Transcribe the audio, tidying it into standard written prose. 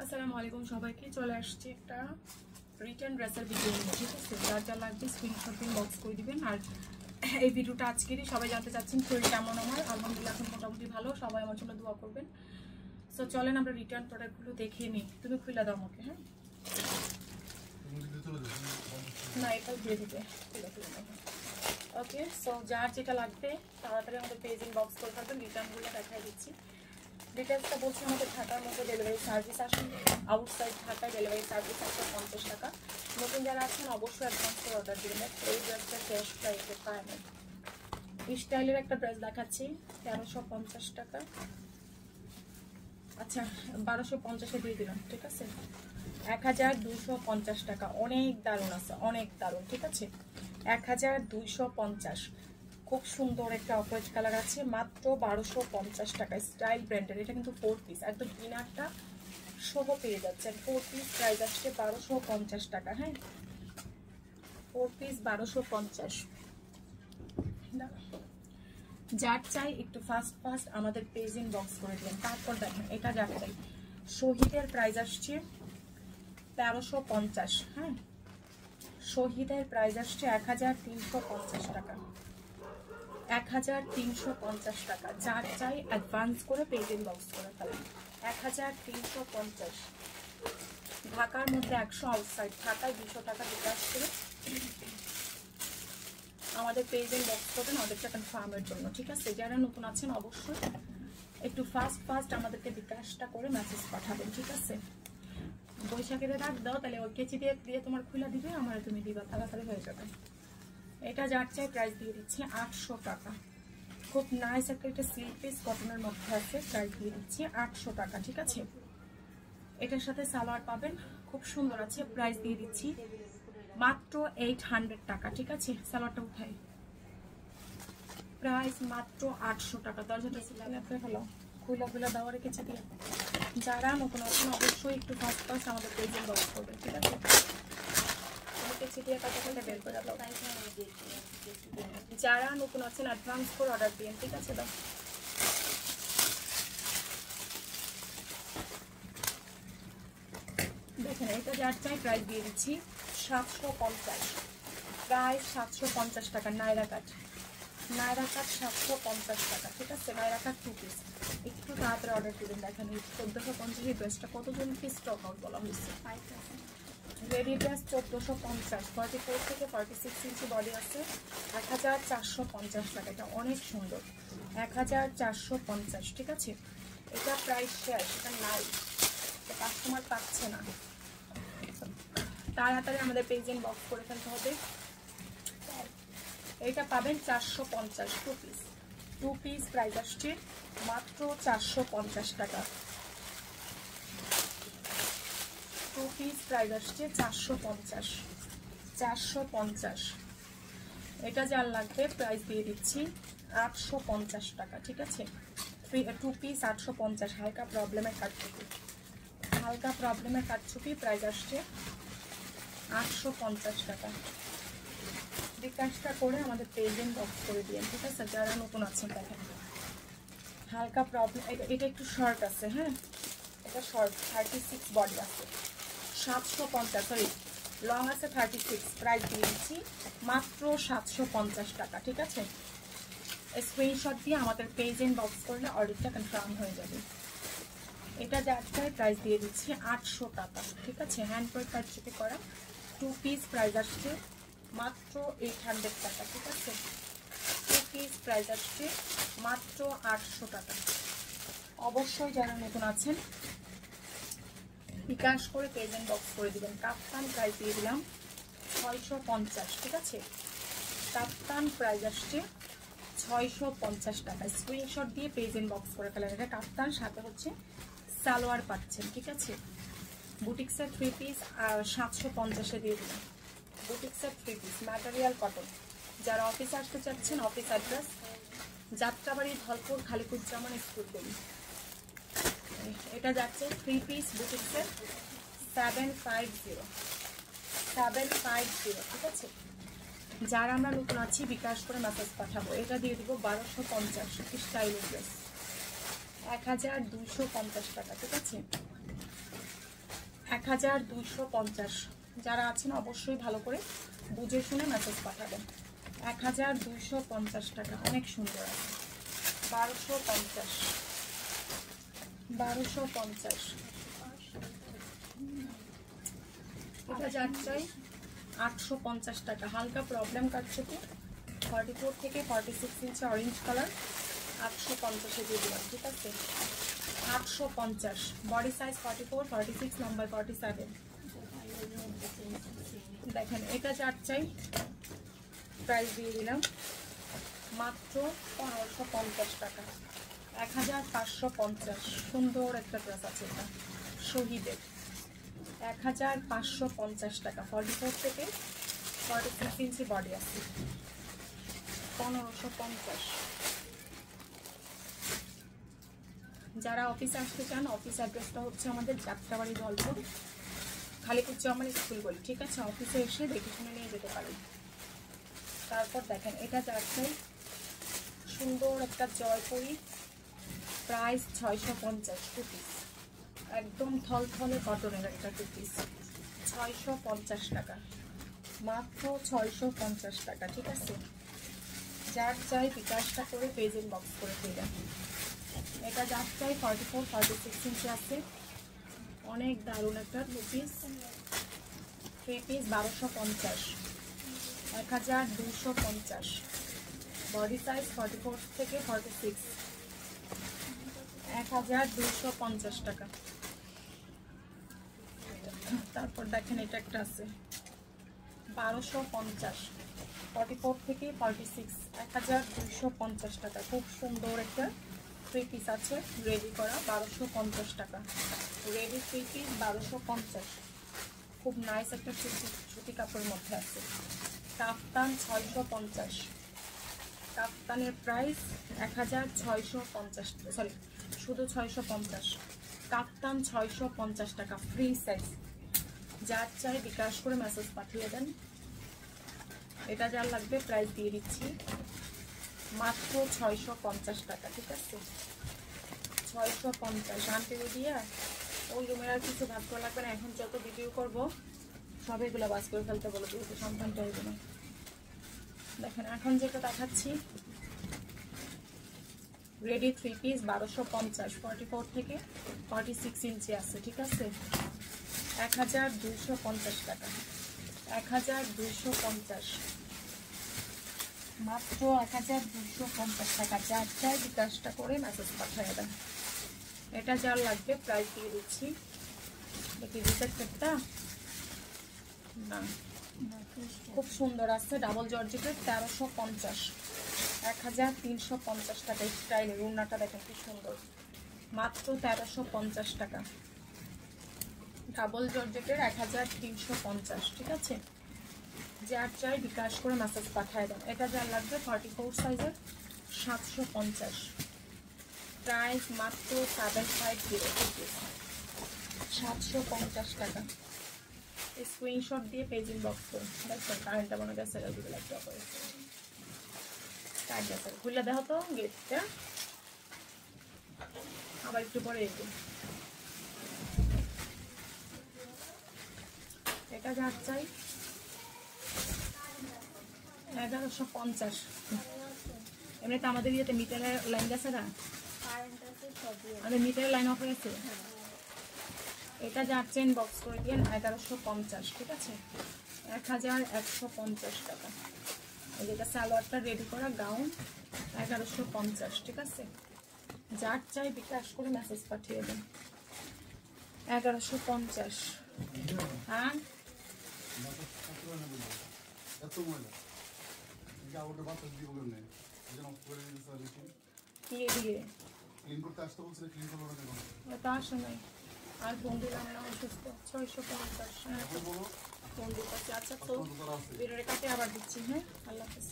আসসালামু আলাইকুম সবাইকে, চলে আসছে একটা রিটার্ন ড্রেসের ভিডিও নিয়ে। ঠিক আছে, যার যা লাগবে স্ক্রিনশট দিয়ে বক্স করে দিবেন। আর এই ভিডিওটা আজকেরই সবাই জানতে চাচ্ছেন শরীর কেমন আমার। আলহামদুলিল্লাহ এখন মোটামুটি ভালো, সবাই আমার জন্য দোয়া করবেন। সো চলেন আমরা রিটার্ন প্রোডাক্টগুলো দেখিয়ে নিই। তুমি খুলে দাও আমাকে। হ্যাঁ না, এটাও দিয়ে দিবে, খুলে খুলে দাও। ওকে, সো যার যেটা লাগবে তাড়াতাড়ি আমাদের পেজিং বক্স করে ফেলবেন। রিটার্নগুলো দেখাই দিচ্ছি। ডিটেলসটা বলছি, আমাদের ঢাকার মধ্যে ডেলিভারি সার্ভিস আসুন, আউটসাইড ঢাকায় ডেলিভারি সার্ভিস আসবে 50 টাকা। নতুন যারা আছেন অবশ্যই অ্যাডভান্স করে অর্ডার দিবেন। এই ড্রেসটা ক্যাশ প্রাইসে পায় না। স্টাইলের একটা ড্রেস দেখাচ্ছি 1350 টাকা। আচ্ছা 1250-এ দিয়ে দিলাম। ঠিক আছে, 1250 টাকা। অনেক দারুণ আছে, অনেক দারুণ। ঠিক আছে, 1250। খুব সুন্দর একটা অফরেজ কালার আছে, মাত্র 1250 টাকা। স্টাইল ব্র্যান্ডের, এটা কিন্তু 4 পিস, একদম ইনারটা সহ পেয়ে যাচ্ছেন। 4 পিস প্রাইস আসছে 1250 টাকা। হ্যাঁ, 4 পিস 1250। যার চাই একটু ফাস্ট আমাদের পেজিং বক্স করে দিন। তারপর দেখেন এটা যার চাই। শহীদের প্রাইস আসছে 1350। হ্যাঁ, শহীদের প্রাইস আসছে 1350 টাকা। 1350 টাকা। যার চাই অ্যাডভান্স করে পেজিং বক্স করে ফেলেন। 1350। ঢাকার মধ্যে 100, আউটসাইড ঢাকায় 200 টাকা বিকাশ করে আমাদের পেজিং বক্স করবেন আমাদেরকে কনফার্মের জন্য। ঠিক আছে, যারা নতুন আছেন অবশ্যই একটু ফাস্ট আমাদেরকে বিকাশটা করে মেসেজ পাঠাবেন। ঠিক আছে, বৈশাখের রাখ দাও, তাহলে ওই কেচি দিয়ে তোমার খুলে দিবে, আমার তুমি দিবা, তাড়াতাড়ি হয়ে যাবে। এটা যার চাই প্রাইস দিয়ে দিচ্ছি 800 টাকা। খুব নাইস একটা, এটা সিল্ক পিস কটনের মধ্যে আছে। প্রাইস দিয়ে দিচ্ছি 800 টাকা। ঠিক আছে, এটার সাথে সালোয়ার পাবেন, খুব সুন্দর আছে। প্রাইস দিয়ে দিচ্ছি মাত্র 800 টাকা। ঠিক আছে, সালোয়ারটা উঠাই, প্রাইস মাত্র 800 টাকা। দরজাটা খুলে দেওয়া রেখেছে দিয়ে। যারা নতুন আছেন অবশ্যই একটু ফাস্ট আমাদের পেজিং বক্স করবেন। ঠিক আছে, বের করে দাও। যারা নতুন আছেন অ্যাডভান্স করে অর্ডার দিন। ঠিক আছে, দাও। দেখেন এটা যার চাই প্রাইস দিয়ে দিচ্ছি 750। প্রাইস 750 টাকা। নাইরা কাট 750 টাকা। ঠিক আছে, নাইরা কাট 2 পিস। একটু তাড়াতাড়ি অর্ডার দিবেন। দেখেন 1450 ড্রেসটা কতজন পিস স্টক আউট বলা হয়েছে। রেডি ড্রেস 1450, 44 থেকে 46 ইঞ্চি বডি আছে। 1450 টাকা। এটা অনেক সুন্দর, 1450। ঠিক আছে, এটা প্রাইস শেষ, এটা নাই, কাস্টমার পাচ্ছে না। তাড়াতাড়ি আমাদের পেজিং বক্স করে ফেলতে হবে। এটা পাবেন 450। 2 পিস প্রাইস আসছে মাত্র 450 টাকা। 2 পিস প্রাইস আসছে 450। এটা যার লাগবে প্রাইস দিয়ে দিচ্ছি 850 টাকা। ঠিক আছে, 2 পিস 850। হালকা প্রবলেমের কাটছুপি প্রাইস আসছে 850 টাকা। বিকাশটা করে আমাদের পেজিং বক্স করে দিন। ঠিক আছে, যারা নতুন আছেন দেখেন হালকা প্রবলেম। এটা একটু শর্ট আছে। হ্যাঁ, এটা শর্ট, 36 বডি আছে। 750, সরি লং আছে 36। প্রাইস দিয়ে দিচ্ছি মাত্র 750 টাকা। ঠিক আছে, স্ক্রিনশট দিয়ে আমাদের পেজিং বক্স করলে অর্ডারটা কনফার্ম হয়ে যাবে। এটা যার চাই প্রাইস দিয়ে দিচ্ছি 800 টাকা। ঠিক আছে, হ্যান্ড ওয়ার্ক কাটছুপি করা 2 পিস প্রাইস আসছে মাত্র 800 টাকা। ঠিক আছে, 2 পিস প্রাইস আসছে মাত্র 800 টাকা। অবশ্যই যারা নতুন আছেন বিকাশ করে পেজিং বক্স করে দিবেন। কাপ্তান প্রাইস দিয়ে দিলাম 650। ঠিক আছে, কাপ্তান প্রাইস আসছে 650 টাকা। স্ক্রিনশট দিয়ে পেজিং বক্স করে ফেলেন। এটা কাপ্তান, সাথে হচ্ছে সালোয়ার পাচ্ছেন। ঠিক আছে, বুটিক্সের 3 পিস 750-এ দিয়ে দিলাম। বুটিক্সের 3 পিস ম্যাটেরিয়াল কটন। যারা অফিস আসতে চাচ্ছেন, office address Jatrabari, Dhalpur, Khaliquzzaman school গলি। এটা যাচ্ছে 3 পিস বুটিক্সের 750। ঠিক আছে, যারা আমরা নতুন আছি বিকাশ করে মেসেজ পাঠাবো। এটা দিয়ে দিব 1250। স্টাইলের ড্রেস 1250 টাকা। ঠিক আছে, 1250। যারা আছেন অবশ্যই ভালো করে বুঝে শুনে মেসেজ পাঠাবেন। 1250 টাকা, অনেক সুন্দর আছে। 1250, 1250। এটা যার চাই 850 টাকা। হালকা প্রবলেম কাটছে তো, 44 থেকে 46 ইঞ্চি অরেঞ্জ কালার, 850-এ দিয়ে দিলাম, ঠিক আছে? 850, বডি সাইজ 44, 46, লম্বা 47। দেখেন এটা যার চাই প্রাইস দিয়ে দিলাম মাত্র 1550 টাকা। 1550, সুন্দর একটা ড্রেস আছে এটা, শহীদের। 1550 টাকা, 44 থেকে 46 ইঞ্চি বডি আছে, 1550। যারা অফিসে আসতে চান, অফিস অ্যাড্রেসটা হচ্ছে আমাদের যাত্রাবাড়ি জলপুর, খালিকুচ্চা আমার স্কুল বলি, ঠিক আছে? অফিসে এসে দেখে শুনে নিয়ে যেতে পারেন। তারপর দেখেন এটা যাচ্ছে সুন্দর একটা জয়পুরি, প্রাইস 650 রুপিস, একদম থলথলে কটনের একটা টু পিস, 650 টাকা, মাত্র 650 টাকা, ঠিক আছে? যার চাই বিকাশটা করে পেজ ইনবক্স করে দিলাম। এটা যার চাই 44, 46 ইঞ্চি আছে, অনেক দারুণ একটা two piece, 3 piece, 1250, 1250। Body size 44 থেকে 46, 1250 টাকা। তারপর দেখেন এটা একটা আছে 1250, 44 থেকে 46, 1250 টাকা। খুব সুন্দর একটা 3 পিস আছে রেডি করা, 1250 টাকা। রেডি 3 পিস 1250, খুব নাইস একটা সুতি কাপড়ের মধ্যে আছে। কাফতান 650, কাফতানের প্রাইস 1650, সরি শুধু 650। কাফতান 650 টাকা, ফ্রি সাইজ। যার চাই বিকাশ করে মেসেজ পাঠিয়ে দেন। এটা যার লাগবে প্রাইস দিয়ে দিচ্ছি মাত্র 650 টাকা, ঠিক আছে? 650। আনতে দিয়ে ওই রুমের আর কিছু ভাগ করা লাগবে না, এখন যত ভিডিও করবো সব এগুলো বাস করে ফেলতে বলো, যেহেতু সন্তানটা হইবে না। দেখেন এখন যেটা দেখাচ্ছি রেডি 3 পিস 1250, 44 থেকে 46 ইঞ্চি আছে, ঠিক আছে? 1250 টাকা, 1250, মাত্র 1250 টাকা। যার চাই বিকাশটা করে মেসেজ পাঠিয়ে দেন। এটা যার লাগবে প্রাইস দিয়ে দিচ্ছি। দেখি রিসেপ্টটা না, খুব সুন্দর আছে, ডাবল জর্জেটের, 1350, 1350 টাকা। স্টাইলের উন্নাটা দেখেন কি সুন্দর, মাত্র 1350 টাকা। ডাবল জর্জেটের 1350, ঠিক আছে? যার চাই বিকাশ করে মেসেজ পাঠিয়ে দেন। এটা যার লাগবে 44 সাইজের, 750, প্রাইস মাত্র 750, 750 টাকা। স্ক্রিনশট দিয়ে পেজ ইনবক্স করুন। দেখছেন কারেন্টটা মনে গেছে, লাইটটা করেছে, কাজ আছে, খুলে দেখো তো গেটটা, আবার একটু পরে একটু। এটা যার চাই 1150। এমনিতে আমাদের ইয়েতে মিটারের লাইন গেছে না, আমাদের মিটারের লাইন অফ হয়েছে। এটা যাচ্ছে ইনবক্স করে দিন 1150, ঠিক আছে? 1150 টাকা। যেটা সালোয়ারটা রেডি করা গাউন, 1150, ঠিক আছে? যার চাই বিকাশ করে মেসেজ পাঠিয়ে দেন। 1150। হ্যাঁ কি এদিকে তা আসে নাই, আর ফোন দিলাম না, অসুস্থ। 650 ফোন দিচ্ছি। আচ্ছা তো ভিডিওটা কাটে আবার দিচ্ছি। হ্যাঁ, আল্লাহ হাফেজ।